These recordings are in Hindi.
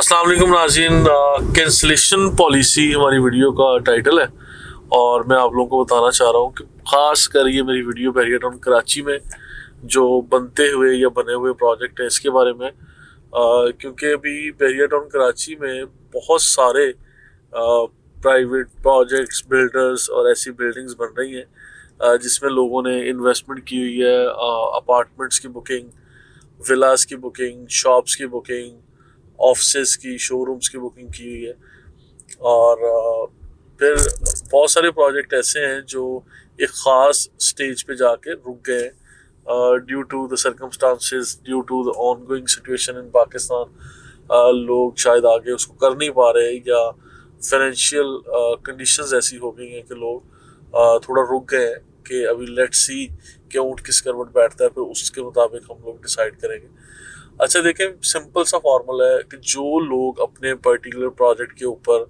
अस्सलाम वालेकुम नाज़रीन, कैंसलेशन पॉलिसी हमारी वीडियो का टाइटल है और मैं आप लोगों को बताना चाह रहा हूँ कि ख़ास कर ये मेरी वीडियो बैरियर टाउन कराची में जो बनते हुए या बने हुए प्रोजेक्ट हैं इसके बारे में, क्योंकि अभी बैरियर टाउन कराची में बहुत सारे प्राइवेट प्रोजेक्ट्स, बिल्डर्स और ऐसी बिल्डिंग्स बन रही हैं जिसमें लोगों ने इन्वेस्टमेंट की हुई है। अपार्टमेंट्स की बुकिंग, विलास की बुकिंग, शॉप्स की बुकिंग, ऑफिस की, शोरूम्स की बुकिंग की हुई है। और फिर बहुत सारे प्रोजेक्ट ऐसे हैं जो एक ख़ास स्टेज पे जाके रुक गए due to the circumstances, due to the ongoing situation in Pakistan. लोग शायद आगे उसको कर नहीं पा रहे या फाइनेंशियल कंडीशंस ऐसी हो गई हैं कि लोग थोड़ा रुक गए हैं कि अभी लेट्स सी कि ऊँट किस करवट बैठता है, फिर उसके मुताबिक हम लोग डिसाइड करेंगे। अच्छा देखें, सिंपल सा फॉर्मूला है कि जो लोग अपने पर्टिकुलर प्रोजेक्ट के ऊपर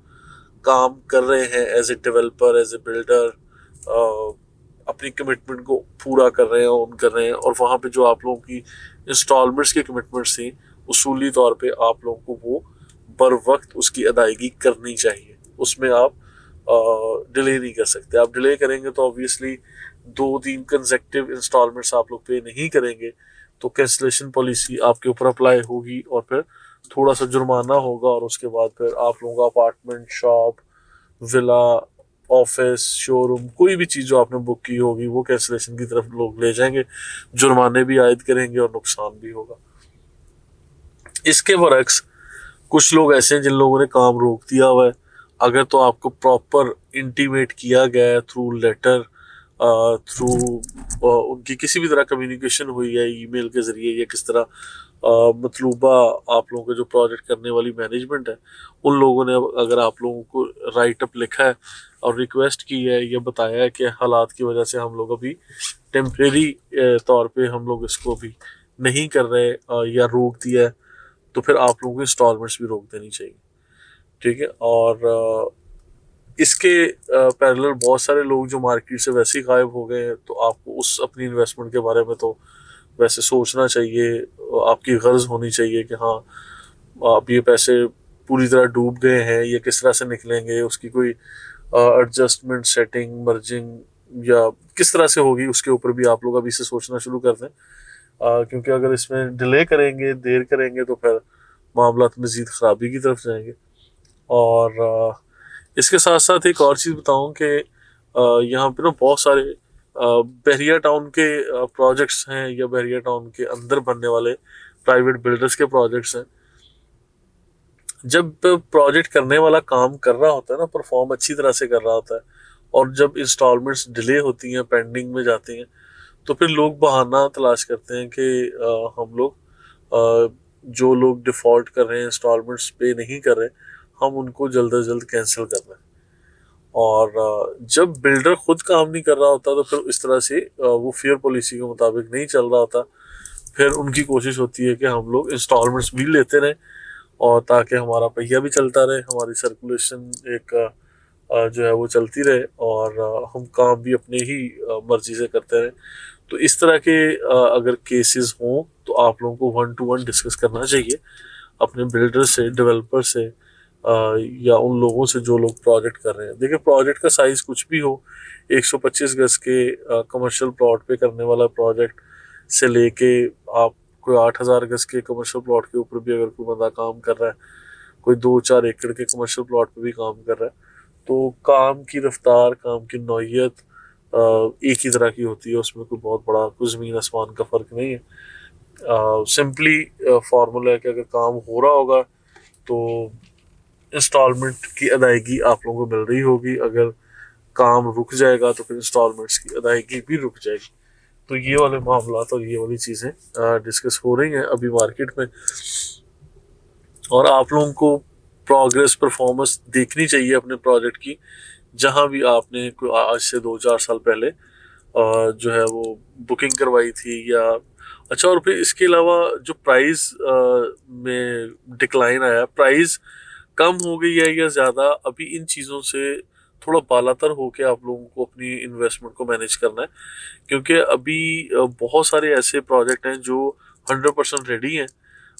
काम कर रहे हैं as a developer, as a builder, अपनी कमिटमेंट को पूरा कर रहे हैं, ऑन कर रहे हैं, और वहाँ पे जो आप लोगों की इंस्टॉलमेंट्स की कमिटमेंट्स थी उसूली तौर पे आप लोगों को वो बर वक्त उसकी अदायगी करनी चाहिए। उसमें आप डिले नहीं कर सकते। आप डिले करेंगे तो ऑब्वियसली 2-3 कंसेक्टिव इंस्टॉलमेंट्स आप लोग पे नहीं करेंगे तो कैंसलेशन पॉलिसी आपके ऊपर अप्लाई होगी और फिर थोड़ा सा जुर्माना होगा, और उसके बाद फिर आप लोगों का apartment, shop, villa, office, showroom, कोई भी चीज़ जो आपने बुक की होगी वो कैंसलेशन की तरफ लोग ले जाएंगे, जुर्माने भी आयद करेंगे और नुकसान भी होगा। इसके बरक्स कुछ लोग ऐसे हैं जिन लोगों ने काम रोक दिया हुआ है। अगर तो आपको प्रॉपर इंटीमेट किया गया है थ्रू लेटर, थ्रू उनकी किसी भी तरह कम्युनिकेशन हुई है ईमेल के ज़रिए या किस तरह मतलूबा आप लोगों का जो प्रोजेक्ट करने वाली मैनेजमेंट है उन लोगों ने अगर आप लोगों को राइट अप लिखा है और रिक्वेस्ट की है या बताया है कि हालात की वजह से हम लोग अभी टेम्परेरी तौर पे हम लोग इसको अभी नहीं कर रहे या रोक दिया है, तो फिर आप लोगों को इंस्टॉलमेंट्स भी रोक देनी चाहिए। ठीक है। और इसके पैरेलल बहुत सारे लोग जो मार्केट से वैसे ही गायब हो गए हैं, तो आपको उस अपनी इन्वेस्टमेंट के बारे में तो वैसे सोचना चाहिए, आपकी गर्ज होनी चाहिए कि हाँ आप ये पैसे पूरी तरह डूब गए हैं, ये किस तरह से निकलेंगे, उसकी कोई एडजस्टमेंट, सेटिंग, मर्जिंग या किस तरह से होगी उसके ऊपर भी आप लोग अभी से सोचना शुरू कर दें। क्योंकि अगर इसमें डिले करेंगे, देर करेंगे तो फिर मामला मज़ीद ख़राबी की तरफ जाएंगे। और इसके साथ साथ एक और चीज़ बताऊं कि यहाँ पे ना बहुत सारे बहरिया टाउन के प्रोजेक्ट्स हैं या बहरिया टाउन के अंदर बनने वाले प्राइवेट बिल्डर्स के प्रोजेक्ट्स हैं। जब प्रोजेक्ट करने वाला काम कर रहा होता है ना, परफॉर्म अच्छी तरह से कर रहा होता है, और जब इंस्टॉलमेंट्स डिले होती हैं, पेंडिंग में जाती हैं, तो फिर लोग बहाना तलाश करते हैं कि हम लोग जो लोग डिफ़ॉल्ट कर रहे हैं, इंस्टॉलमेंट्स पे नहीं कर रहे, हम उनको जल्द से जल्द कैंसिल कर रहे हैं। और जब बिल्डर खुद काम नहीं कर रहा होता तो फिर इस तरह से वो फेयर पॉलिसी के मुताबिक नहीं चल रहा होता, फिर उनकी कोशिश होती है कि हम लोग इंस्टॉलमेंट्स भी लेते रहें और ताकि हमारा पहिया भी चलता रहे, हमारी सर्कुलेशन एक जो है वो चलती रहे, और हम काम भी अपने ही मर्जी से करते रहें। तो इस तरह के अगर केसेस हों तो आप लोगों को 1-to-1 डिस्कस करना चाहिए अपने बिल्डर से, डेवलपर से, या उन लोगों से जो लोग प्रोजेक्ट कर रहे हैं। देखिए, प्रोजेक्ट का साइज़ कुछ भी हो, 125 गज के कमर्शियल प्लॉट पे करने वाला प्रोजेक्ट से लेके आप कोई 8,000 गज के कमर्शियल प्लॉट के ऊपर भी अगर कोई बंदा काम कर रहा है, कोई 2-4 एकड़ के कमर्शियल प्लॉट पे भी काम कर रहा है, तो काम की रफ्तार, काम की नौइयत एक ही तरह की होती है। उसमें कोई बहुत बड़ा, कोई ज़मीन आसमान का फ़र्क नहीं है। सिंपली फार्मूला है कि अगर काम हो रहा होगा तो इंस्टॉलमेंट की अदायगी आप लोगों को मिल रही होगी, अगर काम रुक जाएगा तो फिर इंस्टॉलमेंट्स की अदायगी भी रुक जाएगी। तो ये वाले मामला और ये वाली चीज़ें डिस्कस हो रही हैं अभी मार्केट में, और आप लोगों को प्रोग्रेस, परफॉर्मेंस देखनी चाहिए अपने प्रोजेक्ट की, जहां भी आपने आज से 2-4 साल पहले जो है वो बुकिंग करवाई थी या। अच्छा, और फिर इसके अलावा जो प्राइस में डिक्लाइन आया, प्राइस कम हो गई है या ज़्यादा, अभी इन चीज़ों से थोड़ा बालातर होके आप लोगों को अपनी इन्वेस्टमेंट को मैनेज करना है, क्योंकि अभी बहुत सारे ऐसे प्रोजेक्ट हैं जो 100% रेडी हैं,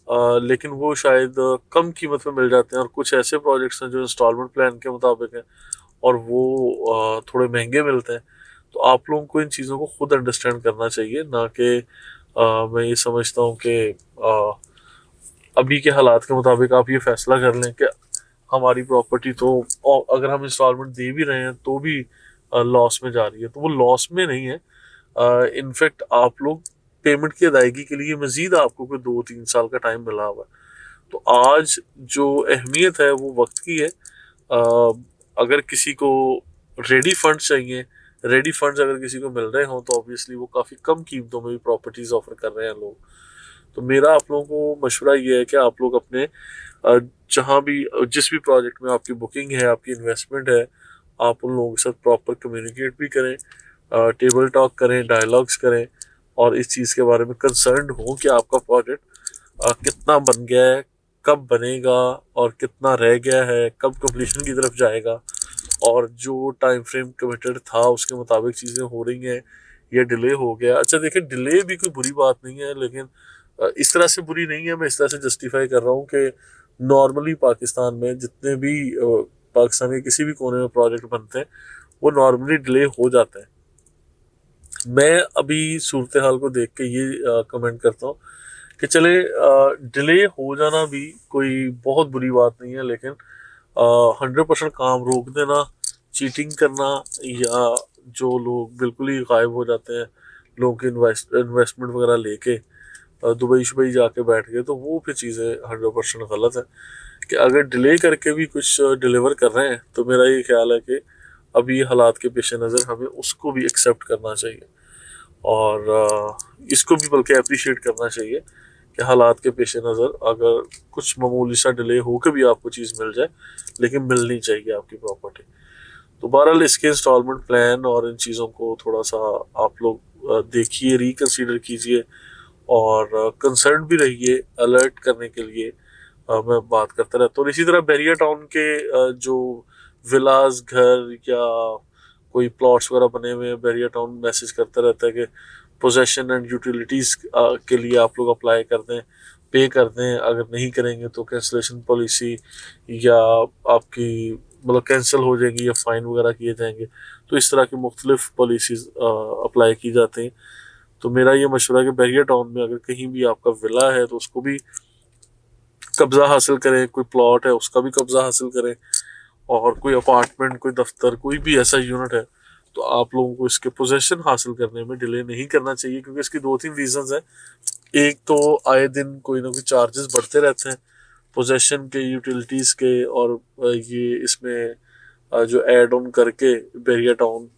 लेकिन वो शायद कम कीमत में मिल जाते हैं, और कुछ ऐसे प्रोजेक्ट्स हैं जो इंस्टॉलमेंट प्लान के मुताबिक हैं और वो थोड़े महंगे मिलते हैं। तो आप लोगों को इन चीज़ों को खुद अंडरस्टैंड करना चाहिए, ना कि मैं ये समझता हूँ कि अभी के हालात के मुताबिक आप ये फैसला कर लें कि हमारी प्रॉपर्टी तो, और अगर हम इंस्टॉलमेंट दे भी रहे हैं तो भी लॉस में जा रही है, तो वो लॉस में नहीं है। इनफैक्ट आप लोग पेमेंट की अदायगी के लिए मजीद आपको कोई 2-3 साल का टाइम मिला हुआ है। तो आज जो अहमियत है वो वक्त की है। अगर किसी को रेडी फंड चाहिए, रेडी फंड्स अगर किसी को मिल रहे हों तो ऑब्वियसली वो काफ़ी कम कीमतों में भी प्रॉपर्टीज ऑफर कर रहे हैं लोग। तो मेरा आप लोगों को मशवरा ये है कि आप लोग अपने जहाँ भी, जिस भी प्रोजेक्ट में आपकी बुकिंग है, आपकी इन्वेस्टमेंट है, आप उन लोगों के साथ प्रॉपर कम्युनिकेट भी करें, टेबल टॉक करें, डायलॉग्स करें, और इस चीज़ के बारे में कंसर्न हो कि आपका प्रोजेक्ट कितना बन गया है, कब बनेगा, और कितना रह गया है, कब कंप्लीशन की तरफ जाएगा, और जो टाइम फ्रेम कमिटेड था उसके मुताबिक चीज़ें हो रही हैं या डिले हो गया। अच्छा देखिए, डिले भी कोई बुरी बात नहीं है, लेकिन इस तरह से बुरी नहीं है। मैं इस तरह से जस्टिफाई कर रहा हूँ कि नॉर्मली पाकिस्तान में जितने भी पाकिस्तान के किसी भी कोने में प्रोजेक्ट बनते हैं वो नॉर्मली डिले हो जाते हैं। मैं अभी सूरत हाल को देख के ये कमेंट करता हूँ कि चले डिले हो जाना भी कोई बहुत बुरी बात नहीं है, लेकिन 100% काम रोक देना, चीटिंग करना, या जो लोग बिल्कुल ही गायब हो जाते हैं लोगों की इन्वेस्टमेंट वगैरह लेके दुबई शुबई जाके बैठ गए, तो वो फिर चीज़ें 100% गलत है। कि अगर डिले करके भी कुछ डिलीवर कर रहे हैं तो मेरा ये ख्याल है कि अभी हालात के पेश नज़र हमें उसको भी एक्सेप्ट करना चाहिए, और इसको भी बल्कि अप्रिशिएट करना चाहिए कि हालात के पेश नज़र अगर कुछ मामूली सा डिले हो के भी आपको चीज़ मिल जाए, लेकिन मिलनी चाहिए आपकी प्रॉपर्टी। तो बहरहाल इसके इंस्टॉलमेंट प्लान और इन चीज़ों को थोड़ा सा आप लोग देखिए, रिकन्सिडर कीजिए, और कंसर्न भी रहिए अलर्ट करने के लिए। मैं बात करता रहता हूँ। इसी तरह बैरिया टाउन के जो विलास, घर या कोई प्लॉट्स वगैरह बने हुए हैं, बैरिया टाउन मैसेज करता रहता है कि पोजेशन एंड यूटिलिटीज़ के लिए आप लोग अप्लाई कर दें, पे कर दें, अगर नहीं करेंगे तो कैंसलेशन पॉलिसी या आपकी मतलब कैंसिल हो जाएगी या फ़ाइन वगैरह किए जाएंगे। तो इस तरह की मुख्तलिफ पॉलिसीज़ अप्लाई की जाती हैं। तो मेरा ये मशवरा है कि बैरिया टाउन में अगर कहीं भी आपका विला है तो उसको भी कब्जा हासिल करें, कोई प्लॉट है उसका भी कब्जा हासिल करें, और कोई अपार्टमेंट, कोई दफ्तर, कोई भी ऐसा यूनिट है तो आप लोगों को इसके पोजेशन हासिल करने में डिले नहीं करना चाहिए, क्योंकि इसकी 2-3 रीजंस हैं। एक तो आए दिन कोई ना कोई चार्जेस बढ़ते रहते हैं पोजेशन के, यूटिलिटीज के, और ये इसमें जो एड ऑन करके बैरिया टाउन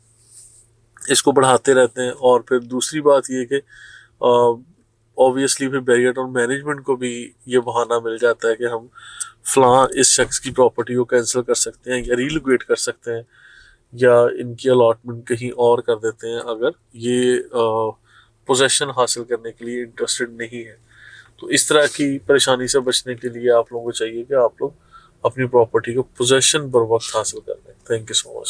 इसको बढ़ाते रहते हैं। और फिर दूसरी बात ये कि ऑब्वियसली फिर बैरिया टाउन मैनेजमेंट को भी ये बहाना मिल जाता है कि हम फलां इस शख्स की प्रॉपर्टी को कैंसिल कर सकते हैं या रीलोकेट कर सकते हैं या इनकी अलॉटमेंट कहीं और कर देते हैं अगर ये पोजेशन हासिल करने के लिए इंटरेस्टेड नहीं है। तो इस तरह की परेशानी से बचने के लिए आप लोगों को चाहिए कि आप लोग अपनी प्रॉपर्टी को पोजेशन बर वक्त हासिल कर लें। Thank you so much.